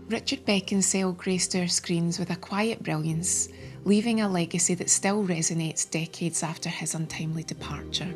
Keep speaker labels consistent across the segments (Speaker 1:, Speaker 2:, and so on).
Speaker 1: Richard Beckinsale graced our screens with a quiet brilliance, leaving a legacy that still resonates decades after his untimely departure.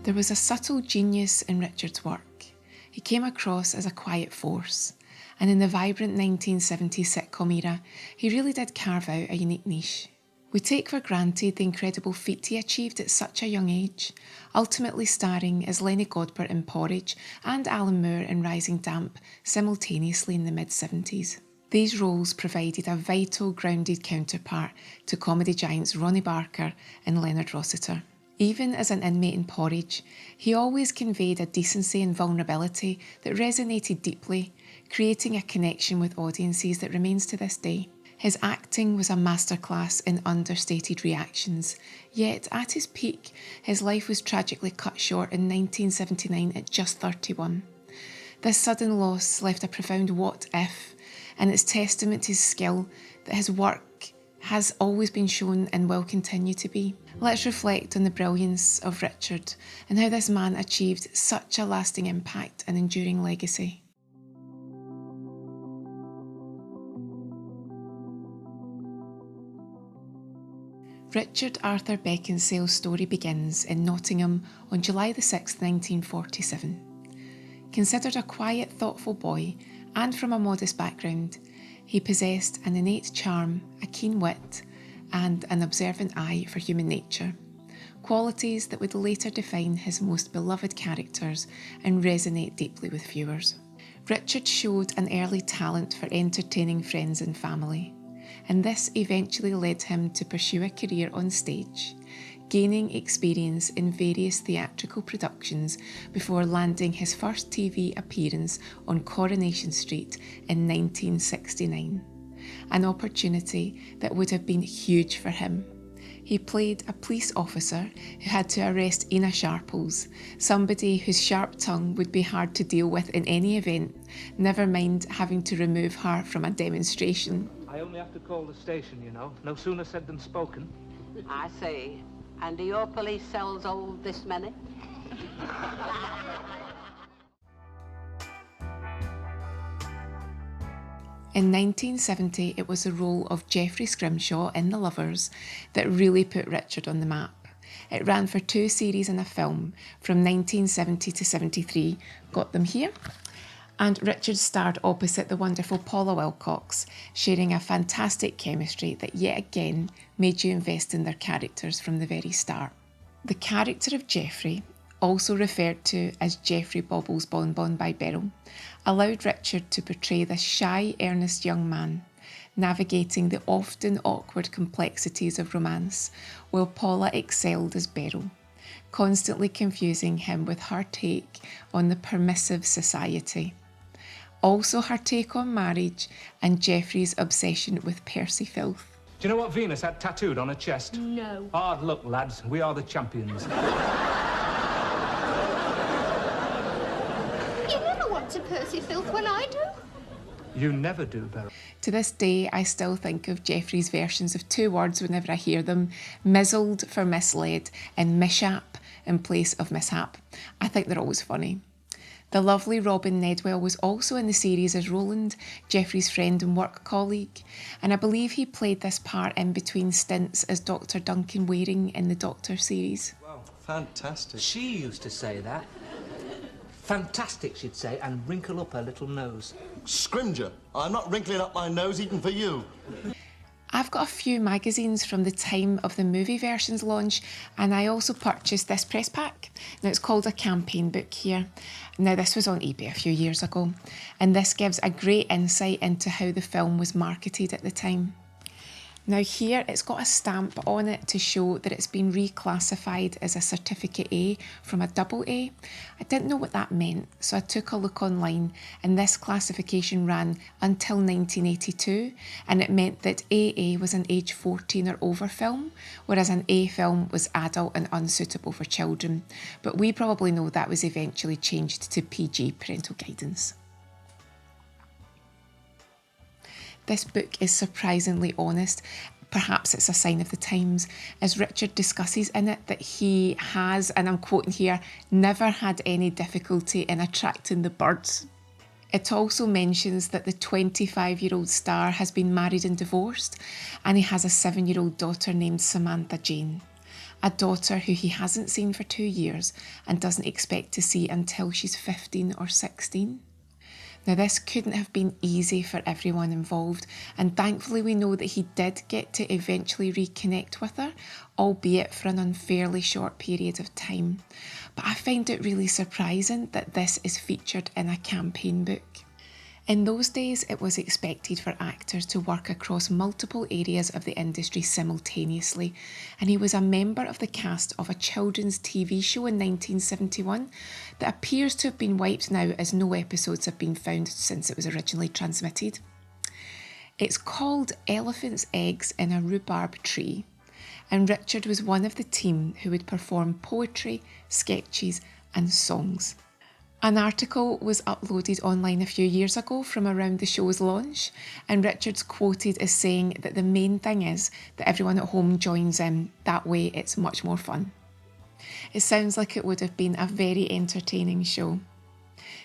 Speaker 1: There was a subtle genius in Richard's work. He came across as a quiet force, and in the vibrant 1970s sitcom era, he really did carve out a unique niche. We take for granted the incredible feat he achieved at such a young age, ultimately starring as Lenny Godber in Porridge and Alan Moore in Rising Damp simultaneously in the mid-70s. These roles provided a vital, grounded counterpart to comedy giants Ronnie Barker and Leonard Rossiter. Even as an inmate in Porridge, he always conveyed a decency and vulnerability that resonated deeply, creating a connection with audiences that remains to this day. His acting was a masterclass in understated reactions, yet at his peak, his life was tragically cut short in 1979 at just 31. This sudden loss left a profound what if, and it's testament to his skill that his work has always been shown and will continue to be. Let's reflect on the brilliance of Richard and how this man achieved such a lasting impact and enduring legacy. Richard Arthur Beckinsale's story begins in Nottingham on July the 6th, 1947. Considered a quiet, thoughtful boy and from a modest background, he possessed an innate charm, a keen wit, and an observant eye for human nature, qualities that would later define his most beloved characters and resonate deeply with viewers. Richard showed an early talent for entertaining friends and family, and this eventually led him to pursue a career on stage, gaining experience in various theatrical productions before landing his first TV appearance on Coronation Street in 1969, an opportunity that would have been huge for him. He played a police officer who had to arrest Ina Sharples, somebody whose sharp tongue would be hard to deal with in any event, never mind having to remove her from a demonstration.
Speaker 2: I only have to call the station, you know. No sooner said than spoken.
Speaker 3: I see. And do your police cells hold this many?
Speaker 1: In 1970, it was the role of Geoffrey Scrimshaw in The Lovers that really put Richard on the map. It ran for 2 series and a film from 1970 to 73, got them here. And Richard starred opposite the wonderful Paula Wilcox, sharing a fantastic chemistry that yet again made you invest in their characters from the very start. The character of Geoffrey, also referred to as Geoffrey Bobbles Bonbon by Beryl, allowed Richard to portray this shy, earnest young man, navigating the often awkward complexities of romance, while Paula excelled as Beryl, constantly confusing him with her take on the permissive society. Also her take on marriage and Geoffrey's obsession with Percy Filth.
Speaker 2: Do you know what Venus had tattooed on her chest?
Speaker 4: No.
Speaker 2: Hard luck, lads. We are the champions.
Speaker 4: You never want to Percy Filth when I do.
Speaker 2: You never do, Beryl.
Speaker 1: To this day, I still think of Geoffrey's versions of 2 words whenever I hear them: mizzled for misled and mishap in place of mishap. I think they're always funny. The lovely Robin Nedwell was also in the series as Roland, Geoffrey's friend and work colleague, and I believe he played this part in between stints as Dr. Duncan Waring in the Doctor series.
Speaker 5: Wow, fantastic.
Speaker 2: She used to say that. Fantastic, she'd say, and wrinkle up her little nose.
Speaker 5: Scrimger, I'm not wrinkling up my nose even for you.
Speaker 1: I've got a few magazines from the time of the movie version's launch, and I also purchased this press pack. Now, it's called a campaign book here. Now, this was on eBay a few years ago, and this gives a great insight into how the film was marketed at the time. Now here it's got a stamp on it to show that it's been reclassified as a Certificate A from a double A. I didn't know what that meant, so I took a look online, and this classification ran until 1982, and it meant that AA was an age 14 or over film, whereas an A film was adult and unsuitable for children. But we probably know that was eventually changed to PG, parental guidance. This book is surprisingly honest, Perhaps it's a sign of the times, as Richard discusses in it that he has, and I'm quoting here, never had any difficulty in attracting the birds. It also mentions that the 25-year-old star has been married and divorced, and he has a 7-year-old daughter named Samantha Jane, a daughter who he hasn't seen for 2 years and doesn't expect to see until she's 15 or 16. Now, this couldn't have been easy for everyone involved, and thankfully we know that he did get to eventually reconnect with her, albeit for an unfairly short period of time. But I find it really surprising that this is featured in a campaign book. In those days, it was expected for actors to work across multiple areas of the industry simultaneously, and he was a member of the cast of a children's TV show in 1971 that appears to have been wiped now, as no episodes have been found since it was originally transmitted. It's called Elephant's Eggs in a Rhubarb Tree, and Richard was one of the team who would perform poetry, sketches and songs. An article was uploaded online a few years ago from around the show's launch, and Richard's quoted as saying that the main thing is that everyone at home joins in, that way it's much more fun. It sounds like it would have been a very entertaining show.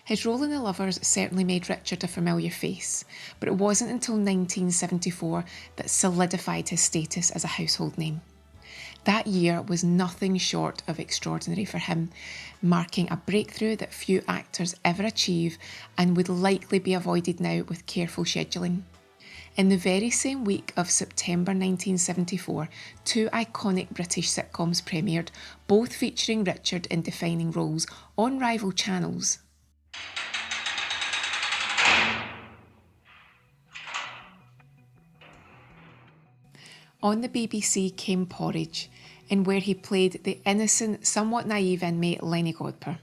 Speaker 1: His role in The Lovers certainly made Richard a familiar face, but it wasn't until 1974 that solidified his status as a household name. That year was nothing short of extraordinary for him, marking a breakthrough that few actors ever achieve and would likely be avoided now with careful scheduling. In the very same week of September 1974, 2 iconic British sitcoms premiered, both featuring Richard in defining roles on rival channels. On the BBC came Porridge, in where he played the innocent, somewhat naive inmate Lenny Godber,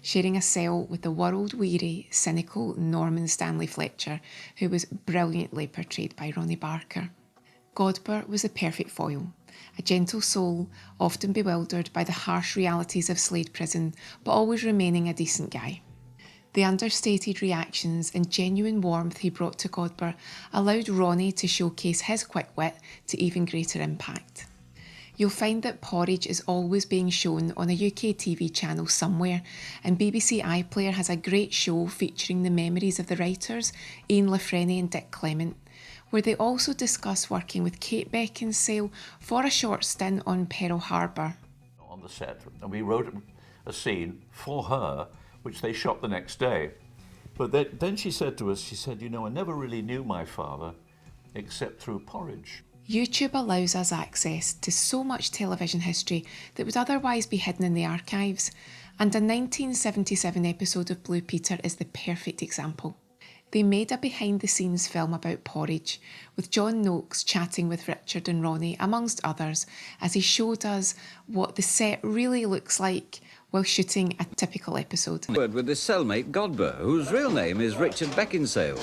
Speaker 1: sharing a cell with the world-weary, cynical Norman Stanley Fletcher, who was brilliantly portrayed by Ronnie Barker. Godber was the perfect foil, a gentle soul, often bewildered by the harsh realities of Slade Prison, but always remaining a decent guy. The understated reactions and genuine warmth he brought to Godber allowed Ronnie to showcase his quick wit to even greater impact. You'll find that Porridge is always being shown on a UK TV channel somewhere, and BBC iPlayer has a great show featuring the memories of the writers Ian Lafreniere and Dick Clement, where they also discuss working with Kate Beckinsale for a short stint on Pearl Harbor.
Speaker 6: On the set, and we wrote a scene for her, which they shot the next day. But then she said to us, she said, you know, I never really knew my father except through Porridge.
Speaker 1: YouTube allows us access to so much television history that would otherwise be hidden in the archives, and a 1977 episode of Blue Peter is the perfect example. They made a behind-the-scenes film about Porridge, with John Noakes chatting with Richard and Ronnie, amongst others, as he showed us what the set really looks like while shooting a typical episode.
Speaker 7: Word with his cellmate Godber, whose real name is Richard Beckinsale.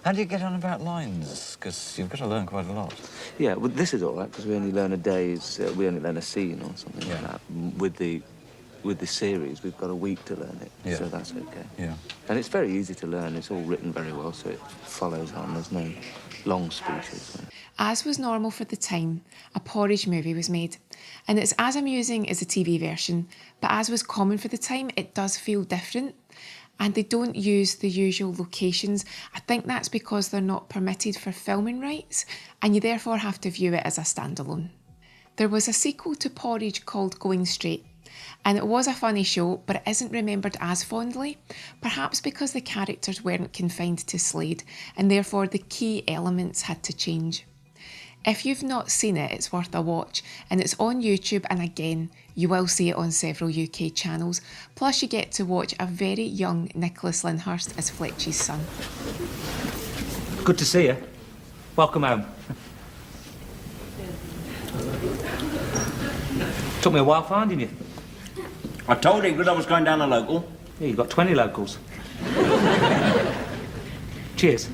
Speaker 8: How do you get on about lines? Because you've got to learn quite a lot.
Speaker 9: Yeah, well, this is all right, because we only learn a day's, we only learn a scene or something like that. With the series, we've got a week to learn it, so that's okay.
Speaker 8: Yeah.
Speaker 9: And it's very easy to learn. It's all written very well, so it follows on. There's no long speeches.
Speaker 1: As was normal for the time, a Porridge movie was made, and it's as amusing as the TV version, but as was common for the time, it does feel different, and they don't use the usual locations. I think that's because they're not permitted for filming rights, and you therefore have to view it as a standalone. There was a sequel to Porridge called Going Straight, and it was a funny show, but it isn't remembered as fondly, perhaps because the characters weren't confined to Slade, and therefore the key elements had to change. If you've not seen it, it's worth a watch, and it's on YouTube, and again, you will see it on several UK channels, plus you get to watch a very young Nicholas Lyndhurst as Fletcher's son.
Speaker 2: Good to see you. Welcome home. Took me a while finding you.
Speaker 10: I told Ingrid I was going down a local.
Speaker 2: Yeah, you've got 20 locals. Cheers.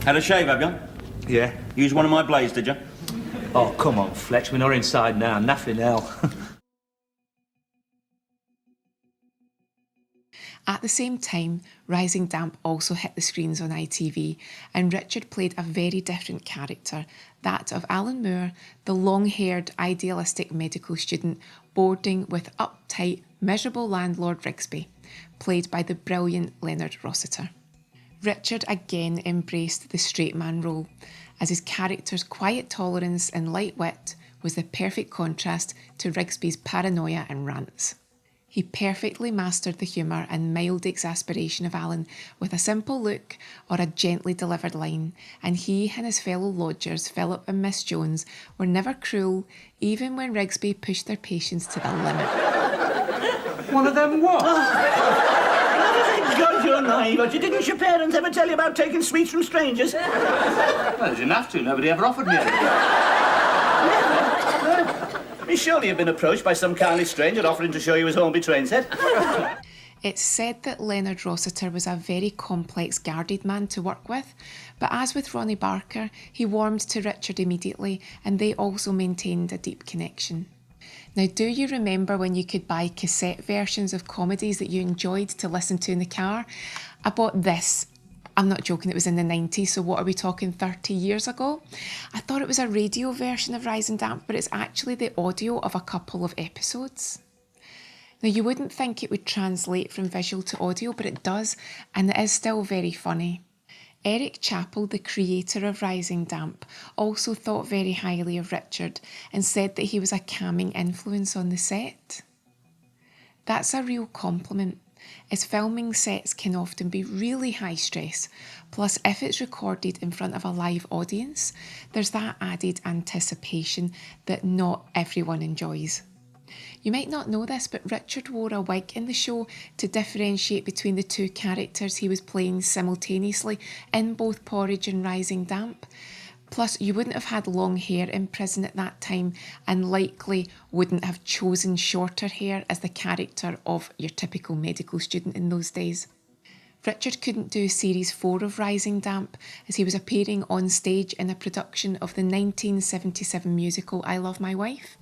Speaker 10: Had a shave, have you?
Speaker 2: Yeah.
Speaker 10: Used one of my blades, did you?
Speaker 2: Oh, come on, Fletch, we're not inside now. Nothing else.
Speaker 1: At the same time, Rising Damp also hit the screens on ITV, and Richard played a very different character, that of Alan Moore, the long-haired, idealistic medical student boarding with uptight, miserable landlord Rigsby, played by the brilliant Leonard Rossiter. Richard again embraced the straight man role, as his character's quiet tolerance and light wit was the perfect contrast to Rigsby's paranoia and rants. He perfectly mastered the humour and mild exasperation of Alan with a simple look or a gently delivered line, and he and his fellow lodgers, Philip and Miss Jones, were never cruel, even when Rigsby pushed their patience to the limit.
Speaker 2: One of them what?
Speaker 10: Thank God you're naive, but didn't your parents ever tell you about taking sweets from strangers?
Speaker 2: Well, they didn't have to. Nobody ever offered me anything.
Speaker 10: Surely you've been approached by some kindly stranger offering to show you his Hornby train set.
Speaker 1: It's said that Leonard Rossiter was a very complex, guarded man to work with, but as with Ronnie Barker, he warmed to Richard immediately, and they also maintained a deep connection. Now, do you remember when you could buy cassette versions of comedies that you enjoyed to listen to in the car? I bought this. I'm not joking, it was in the 90s, so what are we talking, 30 years ago? I thought it was a radio version of Rising Damp, but it's actually the audio of a couple of episodes. Now, you wouldn't think it would translate from visual to audio, but it does, and it is still very funny. Eric Chappell, the creator of Rising Damp, also thought very highly of Richard and said that he was a calming influence on the set. That's a real compliment, as filming sets can often be really high stress, plus if it's recorded in front of a live audience, there's that added anticipation that not everyone enjoys. You might not know this, but Richard wore a wig in the show to differentiate between the two characters he was playing simultaneously in both Porridge and Rising Damp. Plus, you wouldn't have had long hair in prison at that time and likely wouldn't have chosen shorter hair as the character of your typical medical student in those days. Richard couldn't do Series 4 of Rising Damp as he was appearing on stage in a production of the 1977 musical I Love My Wife.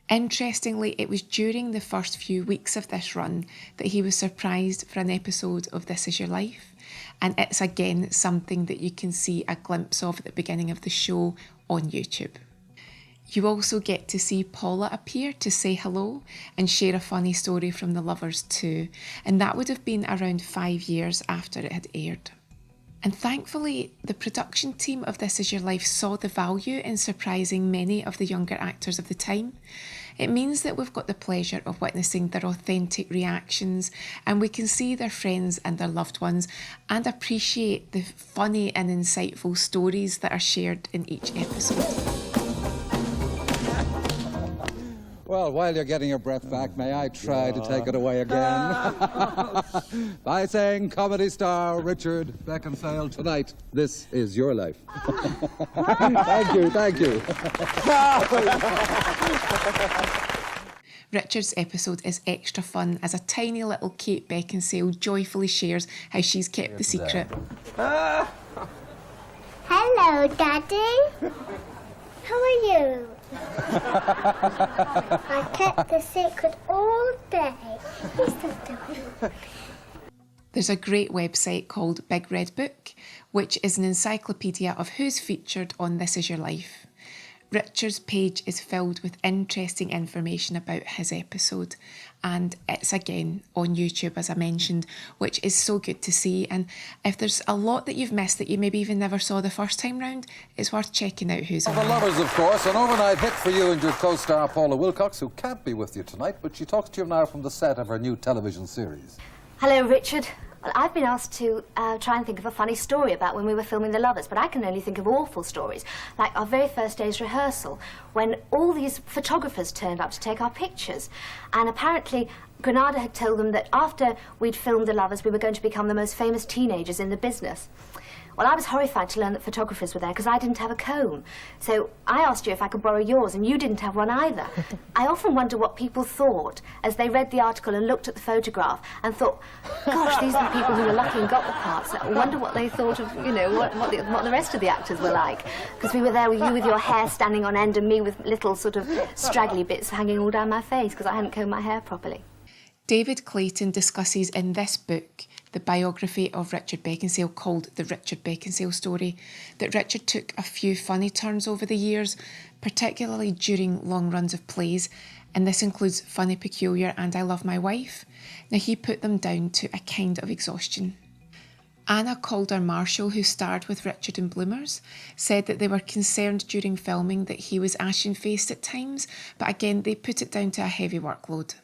Speaker 1: Interestingly, it was during the first few weeks of this run that he was surprised for an episode of This Is Your Life, and it's again something that you can see a glimpse of at the beginning of the show on YouTube. You also get to see Paula appear to say hello and share a funny story from The Lovers too, and that would have been around 5 years after it had aired. And thankfully, the production team of This Is Your Life saw the value in surprising many of the younger actors of the time. It means that we've got the pleasure of witnessing their authentic reactions, and we can see their friends and their loved ones and appreciate the funny and insightful stories that are shared in each episode.
Speaker 11: Well, while you're getting your breath back, may I try to take it away again? By saying comedy star Richard Beckinsale, tonight, this is your life. Thank you.
Speaker 1: Richard's episode is extra fun as a tiny little Kate Beckinsale joyfully shares how she's kept the secret.
Speaker 4: Hello, Daddy. How are you? I kept the secret all day.
Speaker 1: There's a great website called Big Red Book, which is an encyclopedia of who's featured on This Is Your Life. Richard's page is filled with interesting information about his episode, and it's again on YouTube, as I mentioned, which is so good to see. And if there's a lot that you've missed that you maybe even never saw the first time round, it's worth checking out who's on.
Speaker 11: The Lovers, of course, an overnight hit for you and your co-star Paula Wilcox, who can't be with you tonight, but she talks to you now from the set of her new television series.
Speaker 12: Hello, Richard. Well, I've been asked to try and think of a funny story about when we were filming The Lovers, but I can only think of awful stories, like our very first day's rehearsal, when all these photographers turned up to take our pictures. And apparently, Granada had told them that after we'd filmed The Lovers, we were going to become the most famous teenagers in the business. Well, I was horrified to learn that photographers were there because I didn't have a comb. So I asked you if I could borrow yours, and you didn't have one either. I often wonder what people thought as they read the article and looked at the photograph and thought, gosh, these are the people who were lucky and got the parts. I wonder what they thought of, you know, what the rest of the actors were like. Because we were there with you with your hair standing on end and me with little sort of straggly bits hanging all down my face because I hadn't combed my hair properly.
Speaker 1: David Clayton discusses in this book, the biography of Richard Beckinsale called The Richard Beckinsale Story, that Richard took a few funny turns over the years, particularly during long runs of plays, and this includes Funny Peculiar and I Love My Wife. Now he put them down to a kind of exhaustion. Anna Calder-Marshall, who starred with Richard in Bloomers, said that they were concerned during filming that he was ashen-faced at times, but again they put it down to a heavy workload.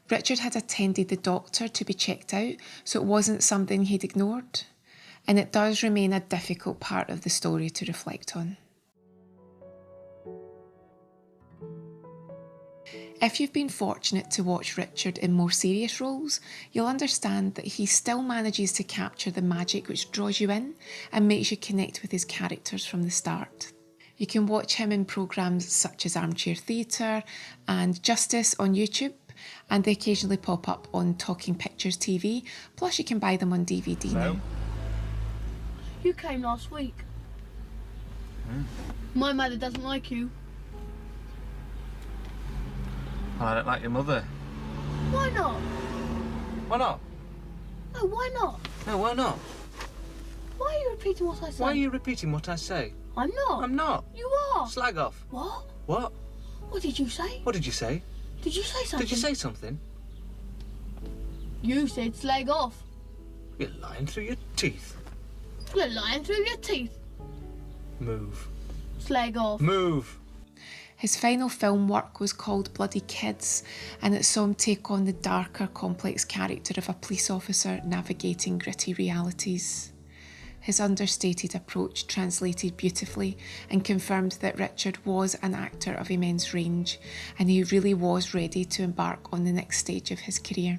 Speaker 1: Richard had attended the doctor to be checked out, so it wasn't something he'd ignored, and it does remain a difficult part of the story to reflect on. If you've been fortunate to watch Richard in more serious roles, you'll understand that he still manages to capture the magic which draws you in and makes you connect with his characters from the start. You can watch him in programmes such as Armchair Theatre and Justice on YouTube, and they occasionally pop up on Talking Pictures TV, plus you can buy them on DVD now.
Speaker 13: You came last week. My mother doesn't like you.
Speaker 9: Well, I don't like your mother.
Speaker 13: Why not?
Speaker 9: Why not?
Speaker 13: No, why not?
Speaker 9: No, why not?
Speaker 13: Why are you repeating what I say?
Speaker 9: Why are you repeating what I say?
Speaker 13: I'm not.
Speaker 9: I'm not.
Speaker 13: You are.
Speaker 9: Slag off.
Speaker 13: What?
Speaker 9: What?
Speaker 13: What did you say?
Speaker 9: What did you say?
Speaker 13: Did you say something?
Speaker 9: Did you say something?
Speaker 13: You said slag off.
Speaker 9: You're lying through your teeth.
Speaker 13: You're lying through your teeth.
Speaker 9: Move.
Speaker 13: Slag off.
Speaker 9: Move.
Speaker 1: His final film work was called Bloody Kids, and it saw him take on the darker, complex character of a police officer navigating gritty realities. His understated approach translated beautifully and confirmed that Richard was an actor of immense range, and he really was ready to embark on the next stage of his career.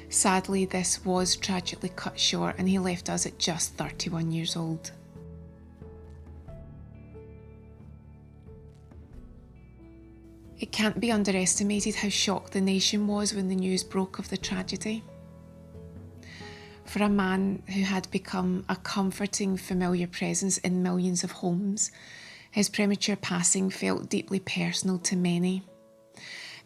Speaker 1: Sadly, this was tragically cut short, and he left us at just 31 years old. It can't be underestimated how shocked the nation was when the news broke of the tragedy. For a man who had become a comforting, familiar presence in millions of homes, his premature passing felt deeply personal to many.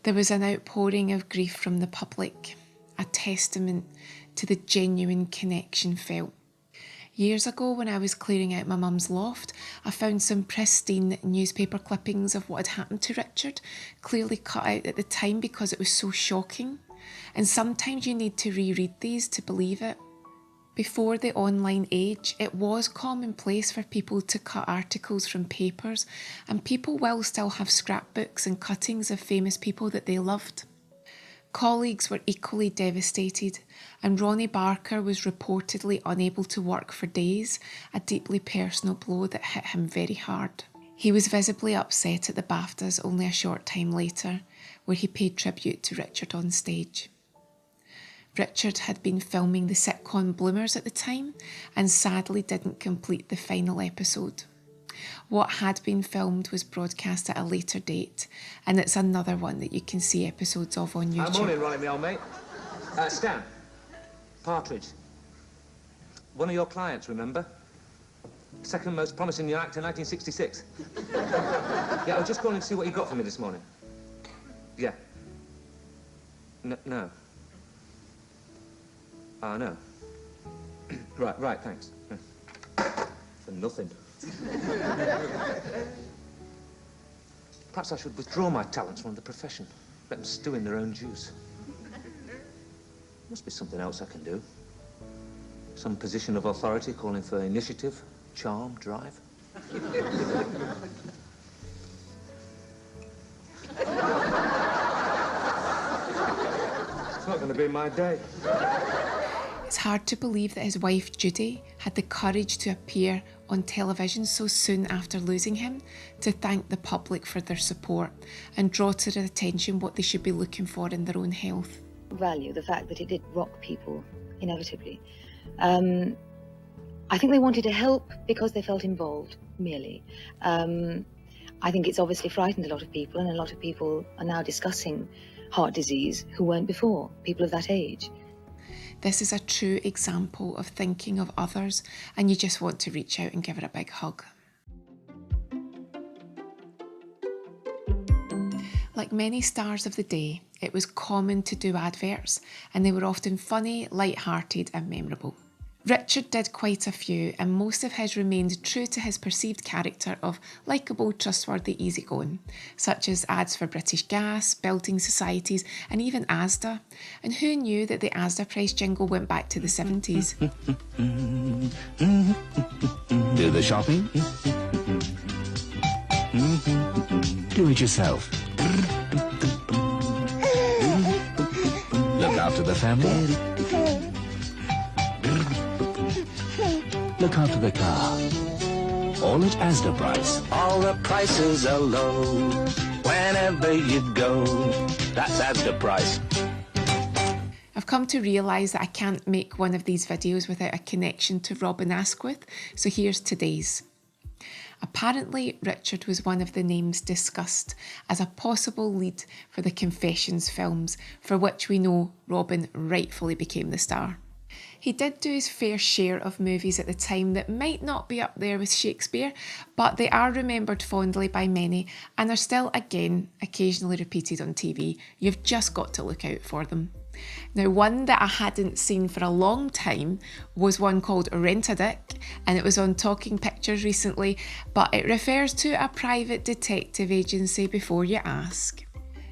Speaker 1: There was an outpouring of grief from the public, a testament to the genuine connection felt. Years ago, when I was clearing out my mum's loft, I found some pristine newspaper clippings of what had happened to Richard, clearly cut out at the time because it was so shocking. And sometimes you need to reread these to believe it. Before the online age, it was commonplace for people to cut articles from papers, and people will still have scrapbooks and cuttings of famous people that they loved. Colleagues were equally devastated, and Ronnie Barker was reportedly unable to work for days, a deeply personal blow that hit him very hard. He was visibly upset at the BAFTAs only a short time later, where he paid tribute to Richard on stage. Richard had been filming the sitcom Bloomers at the time and sadly didn't complete the final episode. What had been filmed was broadcast at a later date, and it's another one that you can see episodes of on YouTube.
Speaker 2: Morning, Ronnie, me old mate. Stan. Partridge. One of your clients, remember? Second most promising young actor in 1966. Yeah, I was just calling to see what you got for me this morning. Yeah. No. No. Right, thanks. For nothing. Perhaps I should withdraw my talents from the profession. Let them stew in their own juice. Must be something else I can do. Some position of authority calling for initiative, charm, drive. It's not going to be my day.
Speaker 1: It's hard to believe that his wife Judy had the courage to appear on television so soon after losing him to thank the public for their support and draw to their attention what they should be looking for in their own health.
Speaker 14: Value the fact that it did rock people, inevitably. I think they wanted to help because they felt involved, merely. I think it's obviously frightened a lot of people, and a lot of people are now discussing heart disease who weren't before, people of that age.
Speaker 1: This is a true example of thinking of others, and you just want to reach out and give her a big hug. Like many stars of the day, it was common to do adverts, and they were often funny, light-hearted and memorable. Richard did quite a few, and most of his remained true to his perceived character of likeable, trustworthy, easygoing, such as ads for British Gas, building societies, and even Asda. And who knew that the Asda price jingle went back to the 70s?
Speaker 15: Do the shopping? Do it yourself. Look after the family. Look after the car. All at Asda price.
Speaker 16: All the prices are low. Whenever you go, that's Asda price.
Speaker 1: I've come to realise that I can't make one of these videos without a connection to Robin Asquith, so here's today's. Apparently, Richard was one of the names discussed as a possible lead for the Confessions films, for which we know Robin rightfully became the star. He did do his fair share of movies at the time that might not be up there with Shakespeare, but they are remembered fondly by many and are still, again, occasionally repeated on TV. You've just got to look out for them. Now, one that I hadn't seen for a long time was one called Rent-A-Dick, and it was on Talking Pictures recently, but it refers to a private detective agency before you ask.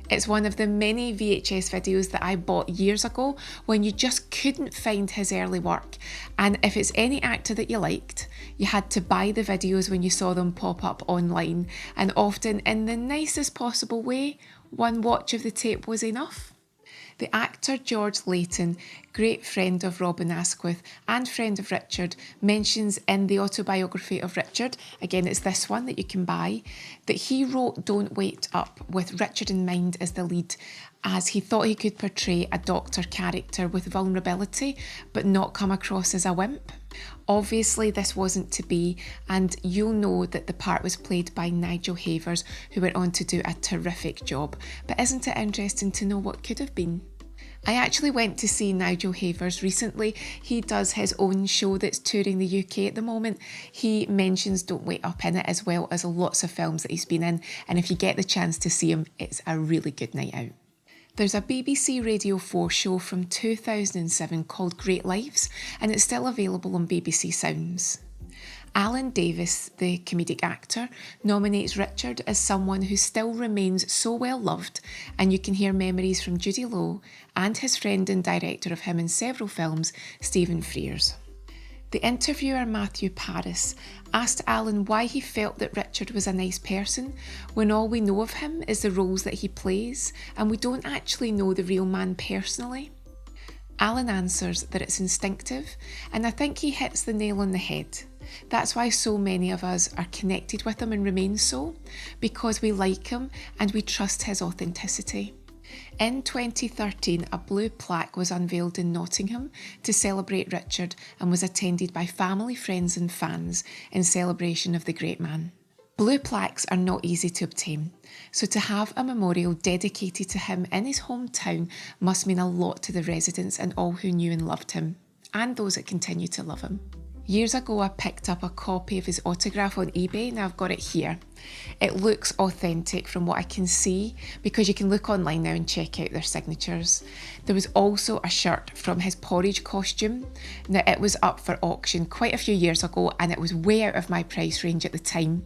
Speaker 1: It's one of the many VHS videos that I bought years ago when you just couldn't find his early work, and if it's any actor that you liked, you had to buy the videos when you saw them pop up online, and often in the nicest possible way, one watch of the tape was enough. The actor George Layton, great friend of Robin Asquith and friend of Richard, mentions in the autobiography of Richard, again it's this one that you can buy, that he wrote Don't Wait Up with Richard in mind as the lead, as he thought he could portray a doctor character with vulnerability but not come across as a wimp. Obviously this wasn't to be, and you'll know that the part was played by Nigel Havers, who went on to do a terrific job, but isn't it interesting to know what could have been? I actually went to see Nigel Havers recently. He does his own show that's touring the UK at the moment. He mentions Don't Wait Up in it, as well as lots of films that he's been in, and if you get the chance to see him, it's a really good night out. There's a BBC Radio 4 show from 2007 called Great Lives, and it's still available on BBC Sounds. Alan Davis, the comedic actor, nominates Richard as someone who still remains so well loved, and you can hear memories from Judy Lowe and his friend and director of him in several films, Stephen Frears. The interviewer Matthew Paris asked Alan why he felt that Richard was a nice person when all we know of him is the roles that he plays and we don't actually know the real man personally. Alan answers that it's instinctive, and I think he hits the nail on the head. That's why so many of us are connected with him and remain so, because we like him and we trust his authenticity. In 2013, a blue plaque was unveiled in Nottingham to celebrate Richard and was attended by family, friends and fans in celebration of the great man. Blue plaques are not easy to obtain, so to have a memorial dedicated to him in his hometown must mean a lot to the residents and all who knew and loved him, and those that continue to love him. Years ago, I picked up a copy of his autograph on eBay, and I've got it here. It looks authentic from what I can see, because you can look online now and check out their signatures. There was also a shirt from his Porridge costume. Now, it was up for auction quite a few years ago, and it was way out of my price range at the time.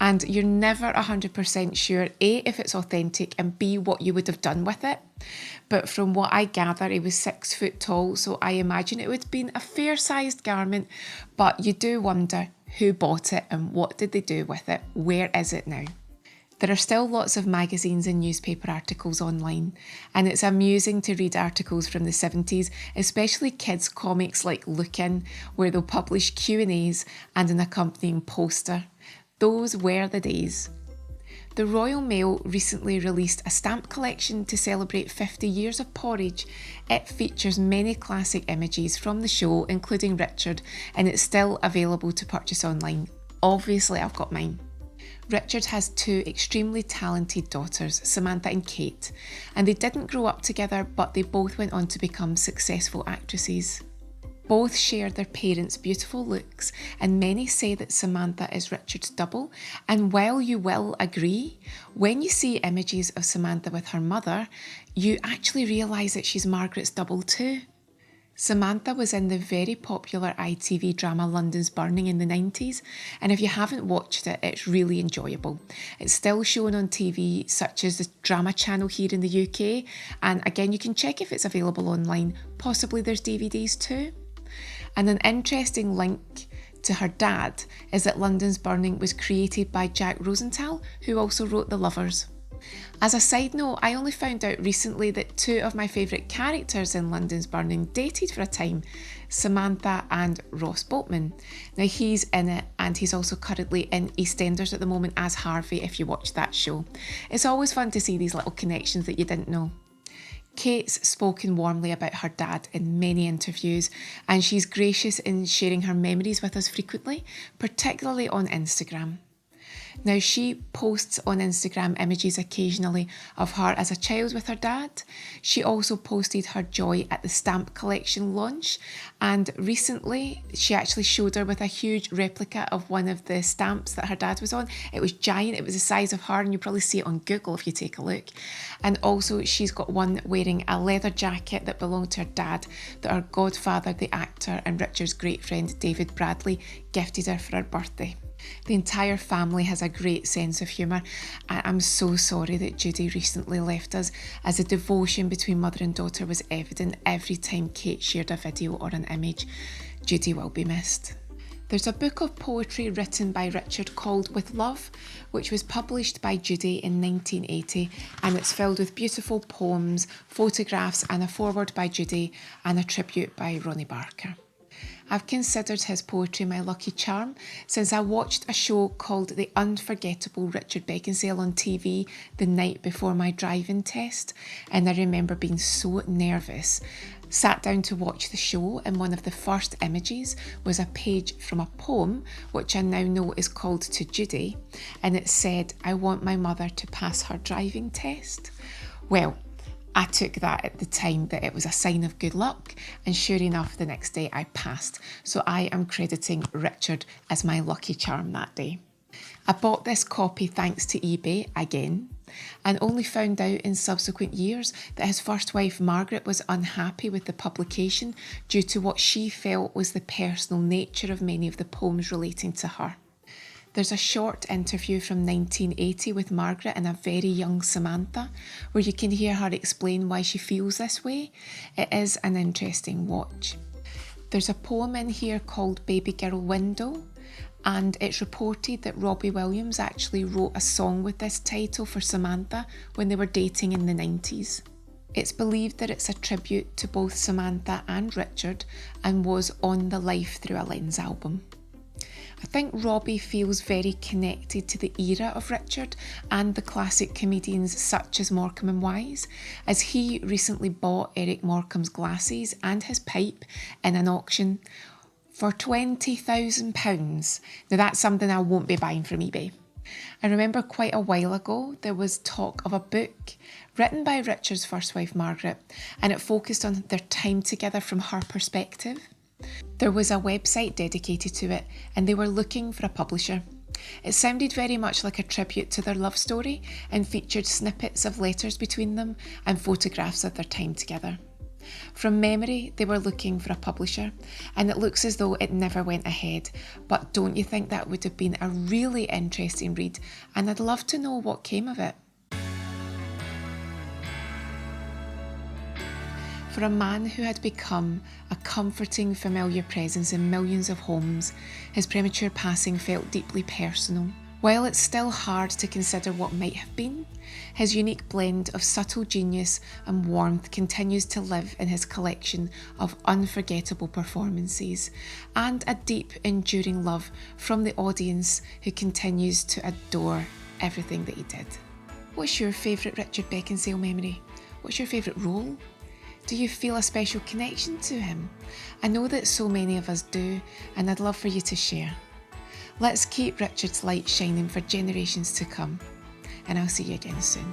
Speaker 1: And you're never 100% sure, A, if it's authentic, and B, what you would have done with it. But from what I gather, he was 6 foot tall, so I imagine it would have been a fair-sized garment, but you do wonder who bought it and what did they do with it? Where is it now? There are still lots of magazines and newspaper articles online, and it's amusing to read articles from the 70s, especially kids' comics like Look In, where they'll publish Q&As and an accompanying poster. Those were the days. The Royal Mail recently released a stamp collection to celebrate 50 years of Porridge. It features many classic images from the show, including Richard, and it's still available to purchase online. Obviously, I've got mine. Richard has 2 extremely talented daughters, Samantha and Kate, and they didn't grow up together, but they both went on to become successful actresses. Both share their parents' beautiful looks, and many say that Samantha is Richard's double. And while you will agree, when you see images of Samantha with her mother, you actually realise that she's Margaret's double too. Samantha was in the very popular ITV drama London's Burning in the 90s, and if you haven't watched it, it's really enjoyable. It's still shown on TV, such as the drama channel here in the UK, and again, you can check if it's available online. Possibly there's DVDs too. And an interesting link to her dad is that London's Burning was created by Jack Rosenthal, who also wrote The Lovers. As a side note, I only found out recently that two of my favourite characters in London's Burning dated for a time, Samantha and Ross Boatman. Now he's in it, and he's also currently in EastEnders at the moment as Harvey, if you watch that show. It's always fun to see these little connections that you didn't know. Kate's spoken warmly about her dad in many interviews, and she's gracious in sharing her memories with us frequently, particularly on Instagram. Now, she posts on Instagram images occasionally of her as a child with her dad. She also posted her joy at the stamp collection launch, and recently she actually showed her with a huge replica of one of the stamps that her dad was on. It was giant, it was the size of her, and you'll probably see it on Google if you take a look. And also she's got one wearing a leather jacket that belonged to her dad that her godfather, the actor and Richard's great friend David Bradley, gifted her for her birthday. The entire family has a great sense of humour. I'm so sorry that Judy recently left us, as the devotion between mother and daughter was evident every time Kate shared a video or an image. Judy will be missed. There's a book of poetry written by Richard called With Love, which was published by Judy in 1980, and it's filled with beautiful poems, photographs and a foreword by Judy and a tribute by Ronnie Barker. I've considered his poetry my lucky charm since I watched a show called The Unforgettable Richard Beckinsale on TV the night before my driving test, and I remember being so nervous. Sat down to watch the show, and one of the first images was a page from a poem which I now know is called To Judy, and it said, "I want my mother to pass her driving test." Well, I took that at the time that it was a sign of good luck, and sure enough, the next day I passed. So I am crediting Richard as my lucky charm that day. I bought this copy thanks to eBay again, and only found out in subsequent years that his first wife Margaret was unhappy with the publication due to what she felt was the personal nature of many of the poems relating to her. There's a short interview from 1980 with Margaret and a very young Samantha, where you can hear her explain why she feels this way. It is an interesting watch. There's a poem in here called Baby Girl Window, and it's reported that Robbie Williams actually wrote a song with this title for Samantha when they were dating in the 90s. It's believed that it's a tribute to both Samantha and Richard, and was on the Life Through a Lens album. I think Robbie feels very connected to the era of Richard and the classic comedians such as Morecambe and Wise, as he recently bought Eric Morecambe's glasses and his pipe in an auction for £20,000. Now that's something I won't be buying from eBay. I remember quite a while ago there was talk of a book written by Richard's first wife Margaret, and it focused on their time together from her perspective. There was a website dedicated to it, and they were looking for a publisher. It sounded very much like a tribute to their love story and featured snippets of letters between them and photographs of their time together. From memory, they were looking for a publisher, and it looks as though it never went ahead, but don't you think that would have been a really interesting read? And I'd love to know what came of it. For a man who had become a comforting, familiar presence in millions of homes, his premature passing felt deeply personal. While it's still hard to consider what might have been, his unique blend of subtle genius and warmth continues to live in his collection of unforgettable performances, and a deep, enduring love from the audience who continues to adore everything that he did. What's your favourite Richard Beckinsale memory? What's your favourite role? Do you feel a special connection to him? I know that so many of us do, and I'd love for you to share. Let's keep Richard's light shining for generations to come, and I'll see you again soon.